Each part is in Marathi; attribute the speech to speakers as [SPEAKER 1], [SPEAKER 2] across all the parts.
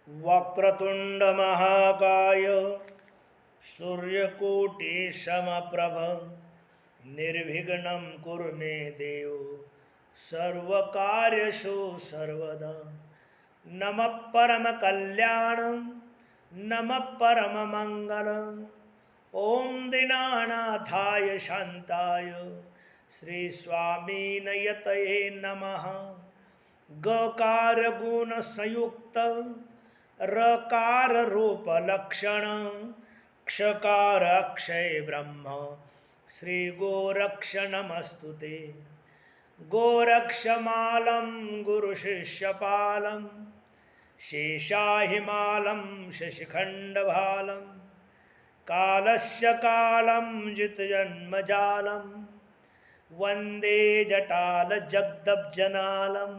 [SPEAKER 1] वक्रतुंड महाकाय सूर्यकोटि समप्रभ निर्विघ्नं कुरु मे देव सर्वकार्येषु सर्वदा। नमः परम कल्याणं नमः परम मंगलम्। ओम दीनानाथाय शांताय श्री स्वामी नयतये नमः। गकार गुण संयुक्त रकार रूप लक्षण क्षकार अक्षय ब्रह्म श्री गोरक्ष नमस्तुते। गोरक्षमालं गुरु शिष्यपालं शेषाहिमालं शशिखंडभालं कालस्य कालं जितजन्मजालं वंदे जटाल जगदब्जनालं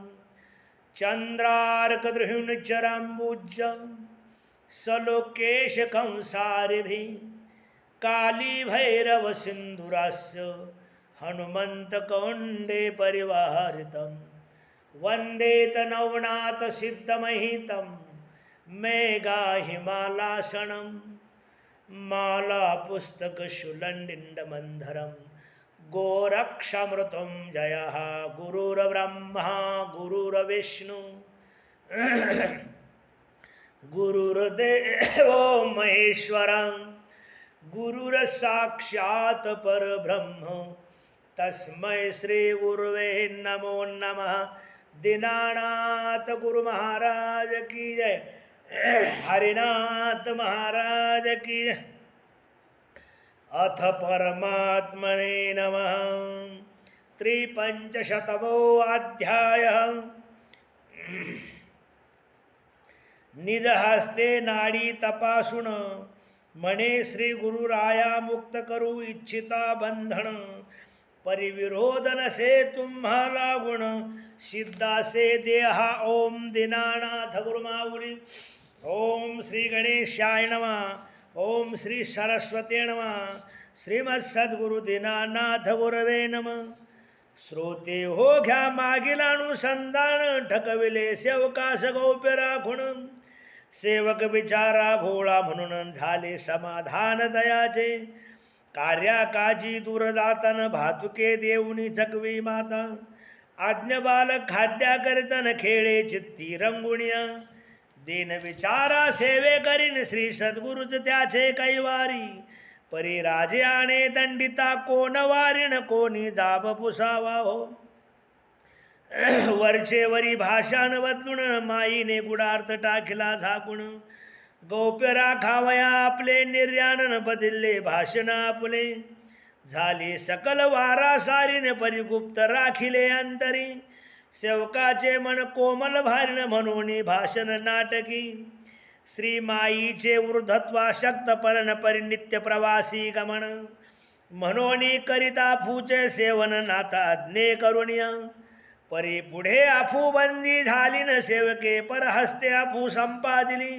[SPEAKER 1] चंद्रार्कद्रुहिणचराम्बुजं सलोकेश कंसारिभिः कालीभैरव सिंधुरास्य हनुमंत कौंडे परिवारितं वंदे तनवनाथ सिद्धमहितं मेघाहिमालासनं माला पुस्तक शुलंडिंडमंधरं गोरक्षमृतं जयः गुरुर्ब्रह्मा गुरुर्विष्णु गुरुर्देवो महेश्वरं गुरुर्साक्षात् परब्रह्म तस्मै श्री गुरुवे नमो नमः। दीनानाथ गुरु महाराज की जय। हरिनाथ महाराज की जय। अथ परमात्मने नमः। त्रिपंचशतमो अध्याय। निज हस्ते नाडी तपासून म्हणे श्री गुरुराया मुक्त करू इच्छिता बंधन परिविरोध नसे तुम्हाला गुण सिद्धासे देहा। ओम दीनानाथ गुरुमाऊली। ओम श्री गणेशाय नमः। ओम श्री सरस्वती नमः। श्रीमत् सद्गुरु दीनानाथ गुरवे नमः। श्रोते हो घ्या मागील अनुसंधान ठकविले सेवकास गौप्य राखून सेवक बिचारा भोळा म्हणून झाले समाधान दयाचे कार्याकाजी दूर जातन भातुके देऊनी चकवी माता आज्ञ बालक खाद्या करीतन खेळे चित्ती रंगुणिया दीन विचारा सेवे करीन श्री सद्गुरुच त्याचे कैवारी परी राजे आणे दंडिता कोण वारीन कोणी जाब पुसावा हो। वरचे वरी भाषान बदलून माईने गुडार्थ टाकला झाकून गौप्य राखावया आपले निर्याणन बदलले भाषण आपले झाले सकल वारा सारीन परिगुप्त राखिले अंतरी सेवकाचे मन कोमल भारीन म्हणून भाषण नाटकी श्री माईचे वृद्धत्वाशक्त परण परिनित्य प्रवासी गमन म्हणून करिता फूचे सेवन नाथा आज्ञे करुणिया परी पुढे आफू बंदी झाली न सेवके परहस्ते आफू संपादिली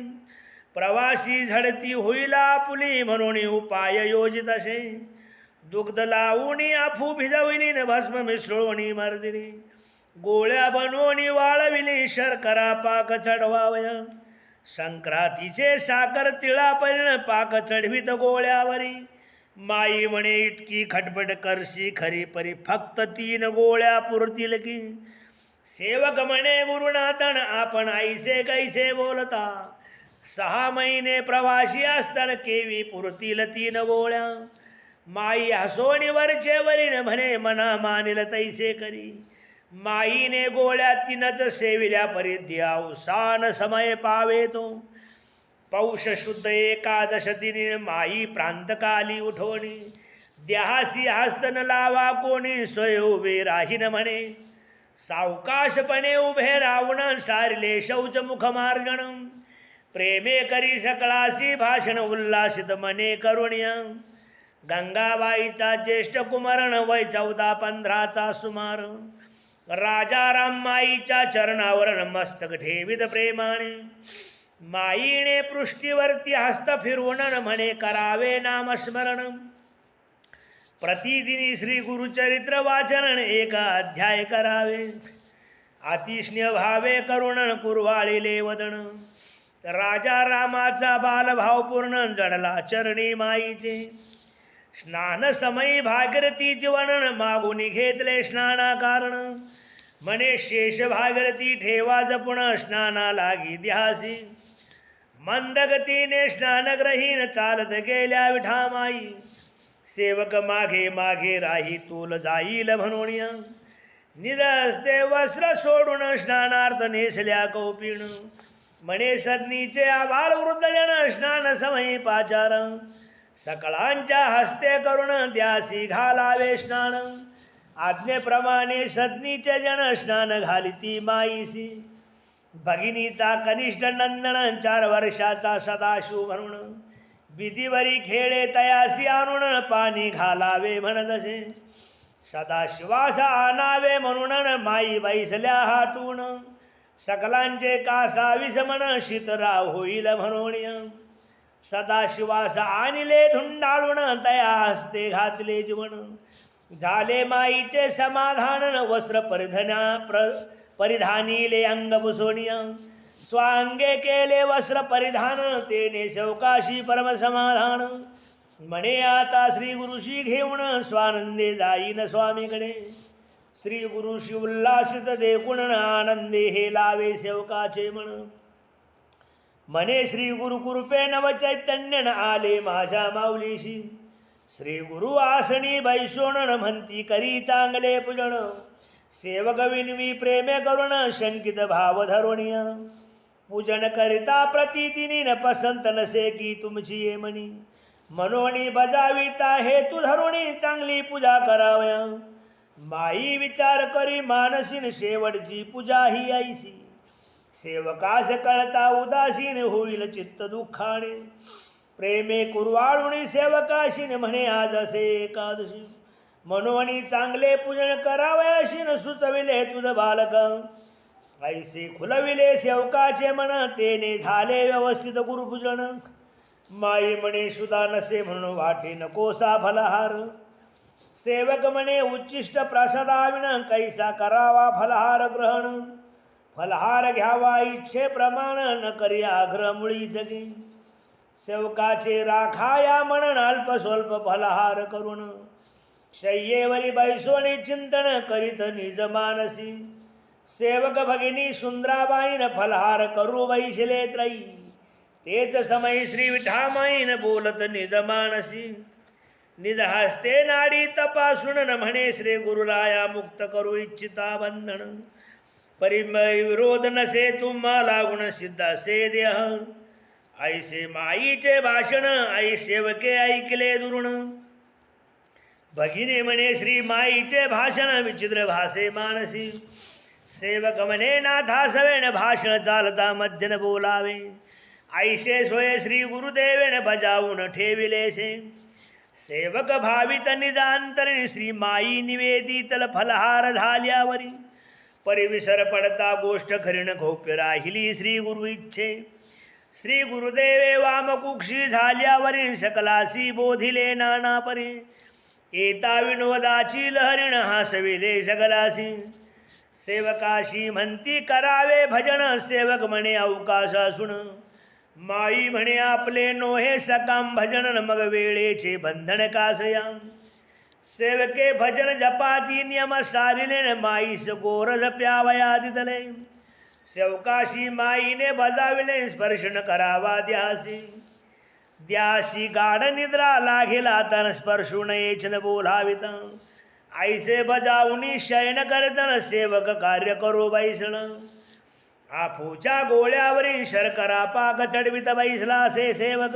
[SPEAKER 1] प्रवासी झडती होईल आपुली म्हणून उपाय योजित असे दुग्ध लावून आफू भिजविली न भस्म मिसळून मर्दिनी गोळ्या बनवून वाळविली शर्करा पाक चढवावया संक्रांतीचे साखर तिळा परिण पाक चढवित गोळ्यावरी माई म्हणे इतकी खटपट करशी खरी परी फक्त 3 गोळ्या पुरतील की सेवक म्हणे गुरुनाथन आपण आईसे कैसे बोलता 6 महिने प्रवासी असताना केवी पुरतील 3 गोळ्या माई हसोनी वरचे वरीन म्हणे मना मानिल तैसे करी माईने गोळ्या 3च सेविल्या परी अवसान समय पावे तो पौष शुद्ध एकादश दिनी माई प्रांतकाली उठवणी द्यासी हस्तन लावा कोणी सोय उभे राहीन म्हणे सावकाशपणे उभे रावण सारिले शौच मुख मार्जन प्रेमे करी सकळासी भाषण उल्लासित मने करुण्या गंगाबाईचा ज्येष्ठ कुमारण वय 14-15चा सुमार राजाराम माईच्या चरणावर मस्तक ठेवित प्रेमाने माईने पृष्ठीवरती हस्त फिरवून म्हणे करावे नामस्मरण प्रतिदिनी श्री गुरुचरित्र वाचन 1 अध्याय करावे अतिष्ण्य भावे करुणन कुरवाळिले वदन राजा रामाचा बालभाव पूर्ण जडला चरणी माईचे. स्नान समयी भागीरथीचे वर्णन मागून घेतले स्नाना कारण. म्हणे शेष भागीरथी ठेवा जपून स्नाना लागी ध्यासी. मंदगतीने स्नानग्रहीन चालत गेल्या विठामाई. सेवक मागे मागे राही तूल जाईल म्हणून. निजस्ते वस्त्र सोडून स्नानार्थ नेसल्या कौपीण. म्हणे सदनीचे आभार वृद्धजन स्नान समयी पाचार. सकळांच्या हस्ते करून द्यासी घालावे स्नान. आज्ञेप्रमाणे सदनीचे जन स्नान घालिती माईसी. भगिनीचा कनिष्ठ नंदन 4 वर्षाचा सदाशिव म्हणून. विधीवरी खेळे तयासी आणून पाणी घालावे म्हणतसे. सदाशिवास आणावे म्हणून माई बैसल्या हाटून. सकलांचे कासावीस म्हण शीतराव होईल म्हणून. सदाशिवास आणले धुंडाळून तया हस्ते घातले जीवन. झाले माईचे समाधान वस्त्र परिधानीले अंग पुसोनिया. स्वांगे केले वस्त्र परिधान तेने शौकाशी परम समाधान. म्हणे आता श्री गुरुशी घेऊन स्वानंदे जाईन स्वामीकडे. श्री गुरुशी उल्लासित देखून आनंदे हे लावे सेवकाचे म्हण. म्हणे श्री गुरु कृपे नव चैतन्य आले माझ्या माऊलीशी. श्री गुरु आसनी बैसोण म्हणती करी चांगले पूजन. सेवक विनवी प्रेमे करुण शंकित भाव धरुणिया. पूजन करिता प्रतिदिनी न पसंत नसे की तुमची ये म्हणी. मनोणी बजाविता हेतू धरुणी चांगली पूजा करावया. माई विचार करी मानसीन शेवटची पूजा ही ऐसी. सेवकास कळता उदासीन होईल चित्त दुःखाने. प्रेमे कुरवाळुणी सेवकाशीन म्हणे आज असे एकादशी. मनोणी चांगले पूजन करावयाशीन सुचविले तुझ बालक. ऐसे खुलविले सेवकाचे मन तेने झाले व्यवस्थित गुरुपूजन. माई म्हणे सुदा नसे म्हणून वाटे नकोसा फलहार. सेवक म्हणे उच्चिष्ट प्रसादाविन कैसा करावा फलहार ग्रहण. फलहार घ्यावा इच्छे प्रमाण न करी आग्रह मुळी जगी. सेवकाचे राखाया म्हणून अल्प स्वल्प फलहार करून. शय्येवरी बैसोनी चिंतन करीत निज मानसी. सेवक भगिनी सुंदराबाईन फलहार करू बैसले त्रयी. तेच समय श्री विठामाईन बोलत निज मानसी. निज हस्ते नाडी तपासून म्हणे श्री गुरुराया मुक्त करू इच्छिता बंधन. परिविरोध नसे तुम्हा लागून सिद्ध असे देह. ऐसे माईचे भाषण आई सेवके ऐकले दुरुण. भगिनी म्हणे श्री माईचे भाषण विचित्र भासे मानसी. सेवक म्हणे नाथा सवेण भाषण चालता मध्यन बोलावे. ऐसे सोय श्री गुरुदेवेन बजावून ठेविलेसे. सेवक भावित निजांतरी श्री माई निवेदितल फलहार झाल्यावरी. परिविसर पडता गोष्ट खरीन गौप्य राहिली श्री गुरु इच्छे. श्री गुरुदेवे वामकुक्षी झाल्यावरी सकलासी बोधिले नाना परी. एता विनोदाची लहरीण हासविले सकलासी. सेवकाशी म्हणती करावे भजन. सेवक म्हणे अवकाश असून. माई म्हणे आपले नोहे सकाम भजन मग वेळेचे बंधन कासया. सेवके भजन जपाती नियम सारिले माईस गोरज प्यावया दिदले. सेवकाशी माईने बजाविले स्पर्शन करावा द्यासी. द्यासी गाढ निद्रा लागेला तन स्पर्शू नयेच न बोलावित. ऐसे बजावणी शयन करतन सेवक कार्य करो बैसण. आफूच्या गोळ्यावरील शर्करा पाक चढवित बैसला असे सेवक.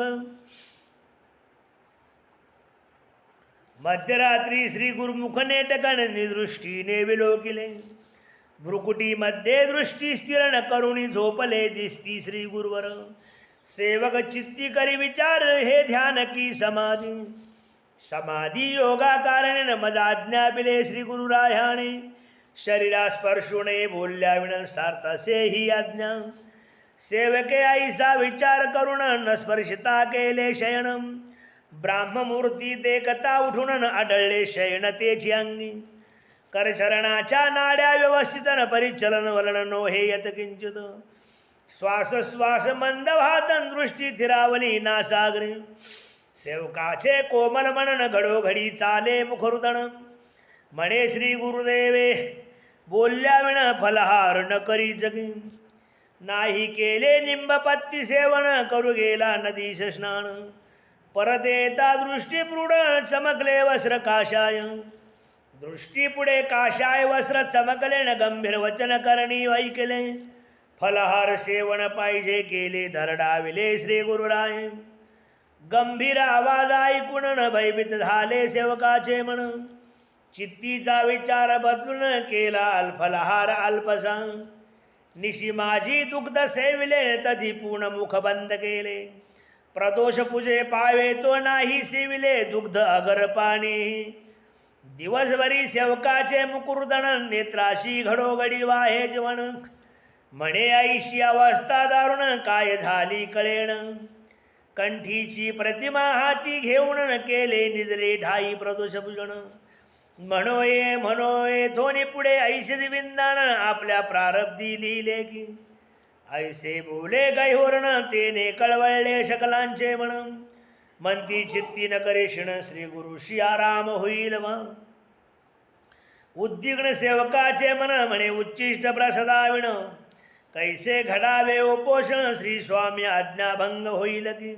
[SPEAKER 1] मध्यरात्री श्री गुरुमुख नेटकन निदृष्टीने विलोकिले. भ्रुकुटीमध्ये दृष्टी स्थिर न करुणी झोपले दिसती श्री गुरुवर. सेवक चित्ती करी विचार हे ध्यान की समाधी. समाधी योगा कारणे मजाज्ञा बिले श्री गुरुरायाने. शरीरा स्पर्शुणे बोलल्याविण सार्थसे ही आज्ञा. सेवके ऐसा विचार करून न स्पर्शिता केले शयनम. ब्राह्ममूर्ती देखता उठून आढळले शयन तेची अंगी. करचरणाच्या नाड्या व्यवस्थित न परिचलन वलन नो हे यत किंचित. श्वास मंद वाहतन दृष्टी थिरावली नासागरी सेवकाचे कोमल मनन घडोघडी चाले मुखरुदन म्हणे श्री गुरुदेवे बोलल्या विण फलहार न करी जगी नाही केले निंबपत्ती सेवन करू गेला नदीश स्नान परत येता दृष्टी पुढ चमकले वस्त्र काशाय दृष्टी पुढे काशाय वस्त्र चमकले न गंभीर वचन करणी ऐकले फलहार सेवन पाहिजे केले धरडाविले श्री गुरुराय गंभीर आवाज ऐकून न भयभीत झाले सेवकाचे मन चित्तीचा विचार बदलून केला अल्फलहार अल्पसा निशी माझी दुग्ध सेविले तधी पूर्ण मुख बंद केले प्रदोष पूजे पावे तो नाही सेविले दुग्ध अगर पाणी दिवसभरी सेवकाचे मुकुर्दन नेत्राशी घडोघडी वाहे जीवन म्हणे ऐशी अवस्था दारुण काय झाली कळेण कंठीची प्रतिमा हाती घेऊन केले निजले ढाई प्रदोष पूजन म्हणोये धोनी पुढे ऐसे विंदान आपल्या प्रारब्धी लिहिले की ऐसे बोले गैहोरण तेने कळवळले शकलांचे म्हणती चित्ती न करेशिण श्री गुरु आराम होईल मग उद्विग्न सेवकाचे मन म्हणे उच्चिष्ट प्रसदाविण कैसे घडावे उपोषण श्री स्वामी आज्ञाभंग होईल की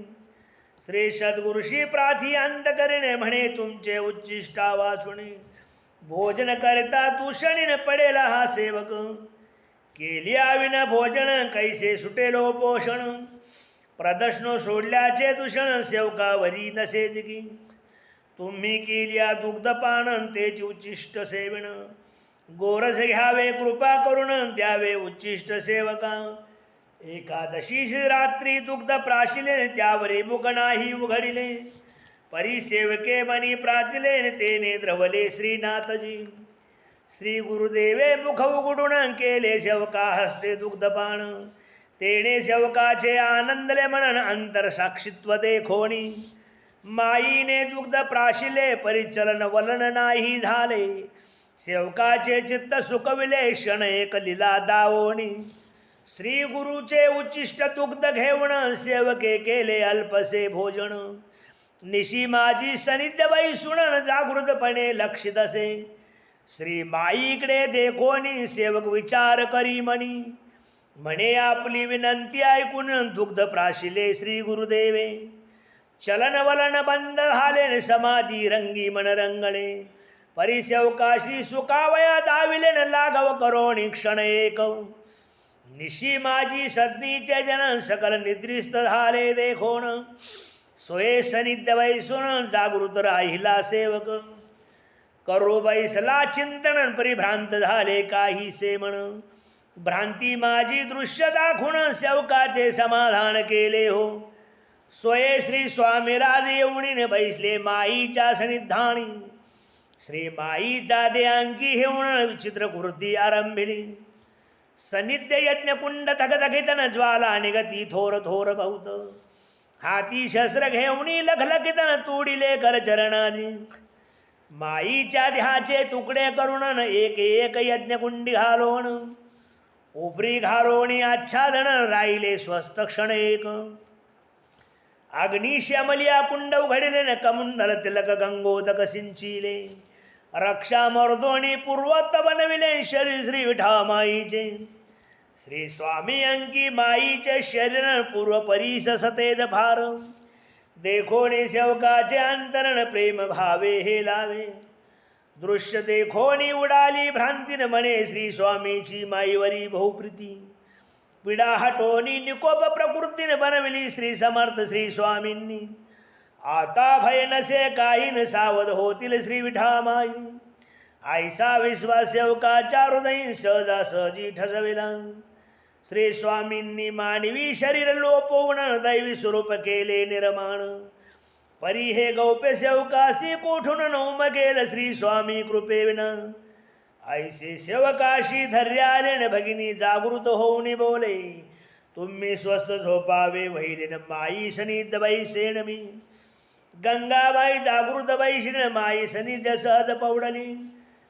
[SPEAKER 1] श्री सद्गुरुशी प्रार्थी अंत करीने म्हणे तुमचे उच्चिष्टा वाचुणे भोजन करता दूषणीन पडेला हा सेवक केली आविन भोजन कैसे सुटेलो पोषण प्रदर्शन सोडल्याचे दूषण सेवकावरी नसे जिगी तुम्ही केल्या दुग्धपान तेच उच्चिष्ट सेविण गोरस घ्यावे कृपा करून द्यावे उच्चिष्ट सेवका एकादशी रात्री दुग्ध प्राशिले त्यावरी मुख नाही उघडिले परिसेवके मनी प्रातिले तेने द्रवले श्रीनाथजी श्री गुरुदेवे मुख उघडून केले सेवका हस्ते दुग्धपान तेने सेवकाचे आनंदले म्हणन अंतर साक्षित्व देखोणी माईने दुग्ध प्राशिले परिचलन वलन नाही झाले सेवकाचे चित्त सुकविले क्षण एक लीला दावोणी श्री गुरुचे उच्चिष्ट दुग्ध घेऊन सेवके केले अल्पसे भोजन निशी माझी सनिध्य बाई सुणन जागृतपणे लक्षित असे श्री माईकडे देखोनी सेवक विचार करी म्हणे आपली विनंती ऐकून दुग्ध प्राशिले श्री गुरुदेवे चलन वलन बंद झाले समाधी रंगी मन रंगणे परिसेवकाशी सुकावया दाविले न लाघव करोणी क्षण एक निशी माझी सदनीचे जन सकल निद्रिस्त झाले देखोन सोये सनिध्य बैसून जागृत राहिला सेवक करो बैसला चिंतन परिभ्रांत झाले काही से म्हण भ्रांती माझी दृश्य दाखवून सेवकाचे समाधान केले हो सोये श्री स्वामी राज येऊन बैसले माईच्या सनिधानी श्री माईचा देयांकी घेऊन विचित्र कृती आरंभिली सनिध्य यज्ञ कुंड थकथकितन ज्वाला निगती थोर थोर बहुत हाती शस्त्र घेऊनी लखलखितन तुडिले कर चरणानी माईच्या देहाचे तुकडे करून एक एक यज्ञकुंडी घालोण उपरी घालोणी आच्छादन राहिले स्वस्थ क्षण एक अग्निश्यामलिया कुंड उघडिले न कमुंडल तिलक गंगोदक सिंचिले रक्षा मर्दोणी पूर्वत बनविले शरीर श्री विठामाईचे श्री स्वामी अंकी माईचे शरीर पूर्व परीस सतेज भार देखोने सेवकाचे अंतरण प्रेम भावे हे लावे दृश्य देखोनी उडाली भ्रांतीन म्हणे श्री स्वामीची माईवरी बहुप्रीती पिडा हटोनी निकोप प्रकृतीने बनविली श्री समर्थ श्री स्वामींनी आता भय नसे काही न सावध होतील श्री विठामाई ऐसा विश्वास सेवकाच्या हृदयी सहजासहजी ठसविला श्री स्वामींनी मानवी शरीर लोपवून दैवी स्वरूप केले निर्माण परी हे गौप्य सेवकासी कोठून नौमगेल श्री स्वामी कृपेविना ऐसे सेवकाशी धैर्यालेन भगिनी जागृत होऊन बोले तुम्ही स्वस्थ झोपावे वहिलेन माई सनिध बैसेन मी गंगाबाई जागृत बैशीन माई सनिध्य सहज पौडली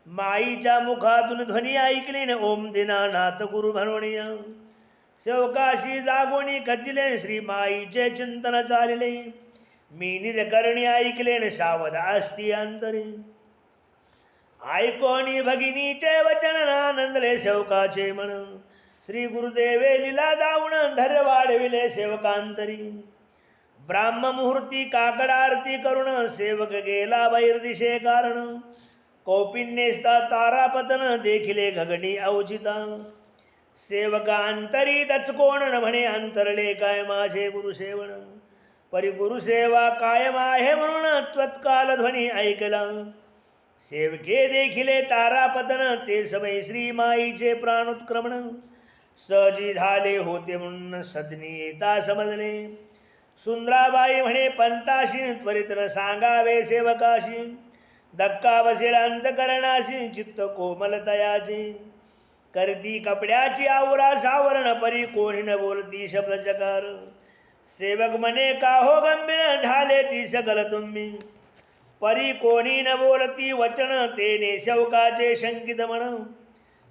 [SPEAKER 1] माईच्या मुखातून ध्वनी ऐकलीन ओम दिनानाथ गुरु म्हणून सेवकाशी जागोनी कथिले श्री माईचे चिंतन चालिले मी निज करणी ऐकले न सावध असती अंतरी ऐकोनी भगिनीचे वचन आनंदले सेवकाचे मन श्री गुरुदेवे लीला दावण धैर्य वाढविले सेवकांतरी ब्राह्म मुहूर्ती काकड आरती करुण सेवक गेला बहिर्दिशे कारण कौपिन्येस्ता तारापतन देखिले गगनी अवचिता सेवका अंतरी तचकोण न म्हणे अंतरले काय माझे गुरुसेवण परी गुरुसेवा कायम आहे म्हणून त्वत्काल ध्वनी ऐकला सेवके देखिले तारापतन ते समय श्री माईचे प्राणोत्क्रमण सहजी झाले होते म्हणून सदनी येता समजले सुंदराबाई म्हणे पंताशी त्वरित न सांगावे सेवकाशी धक्का बसेल अंतकरणाशी चित्त कोमल तयाचे करती कपड्याची आवरा सावरण परी कोणी न बोलती शब्द चकार सेवक म्हणे का हो गंभीर झाले ती सकल तुम्ही परी कोणी न बोलती वचन तेने सेवकाचे शंकित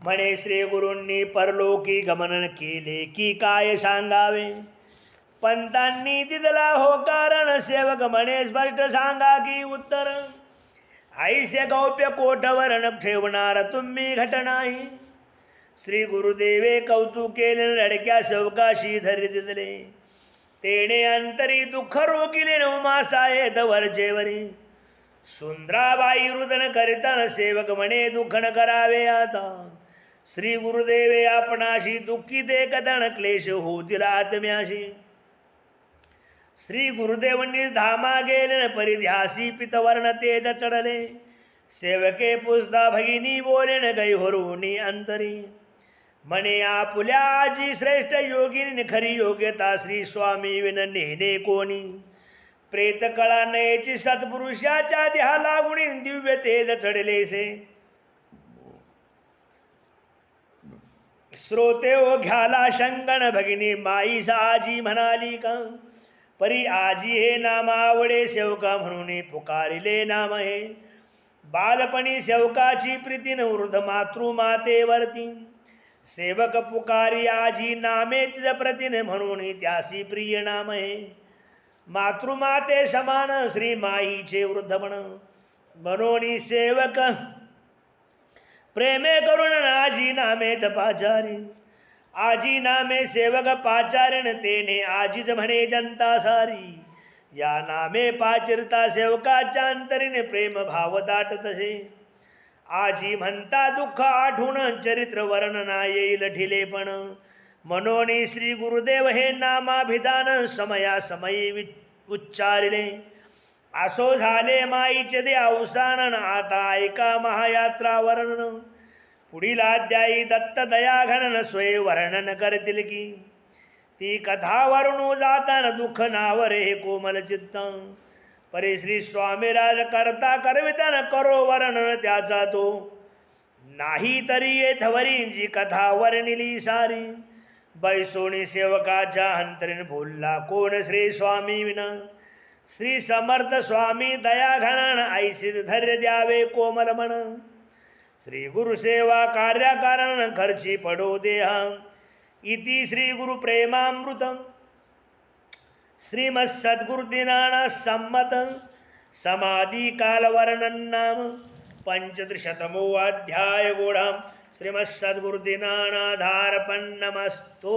[SPEAKER 1] म्हणे श्री गुरूंनी परलोकी गमन केले की काय सांगावे पंतांनी दिदला हो कारण सेवक म्हणे स्पष्ट सांगा की उत्तर आईसे गौप्य कोटवर न ठेवणार तुम्ही घटनाही श्री गुरुदेवे कौतुक केले लडक्या सेवकाशी धैर्य दिले तेने अंतरी दुःख रोकिले उमासाहेत वरचेवरी सुंदराबाई रुदन करिताना सेवक म्हणे दुःख न करावे आता श्री गुरुदेवे आपणाशी दुःखिते कथन क्लेश होतील आत्म्याशी श्री गुरुदेवांनी धामा गेले परिध्यासी पितवर्ण तेज चढले सेवके पुसदा भगिनी बोले न गै होरुनी अंतरी म्हणे आपुल्या आजी श्रेष्ठ योगिनी खरी योग्यता श्री स्वामी विन नेने कोणी प्रेत कळा नयेची सत्पुरुषाच्या देहा लागुणी दिव्य तेज चढलेसे श्रोते ओ घ्याला शंकन भगिनी माईस आजी म्हणाली का परी आजी हे नाम आवडे सेवका म्हणून पुकारिले नाम हे बालपणी सेवकाची प्रीतीन वृद्ध मातृमातेवरती सेवक पुकारी आजी नामे तिज प्रतीने म्हणून त्यासी प्रिय नाम हे मातृमाते समान श्री माईचे वृद्धपण म्हणून सेवक प्रेमे करून आजी नामे जपाचारी आजी नामे सेवक पाचारण तेने आजीज म्हणे जनता सारी या नामे पाचिरता सेवकाच्या अंतरीने प्रेम भाव दाट तसे आजी म्हणता दुःख आठवून चरित्र वर्णना येईल ठिलेपण मनोनी श्री गुरुदेव हे नामाभिधान समयासमयी उच्चारिले असो झाले माईचे दे अवसान आता ऐका महायात्रा वर्णन पुढील अध्यायी दत्त दया घणन स्वय वर्णन करतील की ती कथा वर्णू जाताना दुःख नावर हे कोमल चित्त परे श्री स्वामीराज करता करविताना करो वर्णन त्याचा तो नाही तरी येथवरी जी कथा वर्णिली सारी बैसोणी सेवकाच्या अंतरीन भोलला कोण श्री स्वामी विना श्री समर्थ स्वामी दया घणान ऐसीच धैर्य द्यावे कोमल मन श्री गुरुसेवा कार्याकारण खर्ची पडो देहा इति श्री गुरु प्रेमामृतम श्रीमत् सद्गुरुदिनाना सम्मत समाधि काल वर्णन नाम पंचत्रिशतमो अध्याय गोढ़ाम श्रीमत् सद्गुरुदिनानाधारपन्नमस्तु।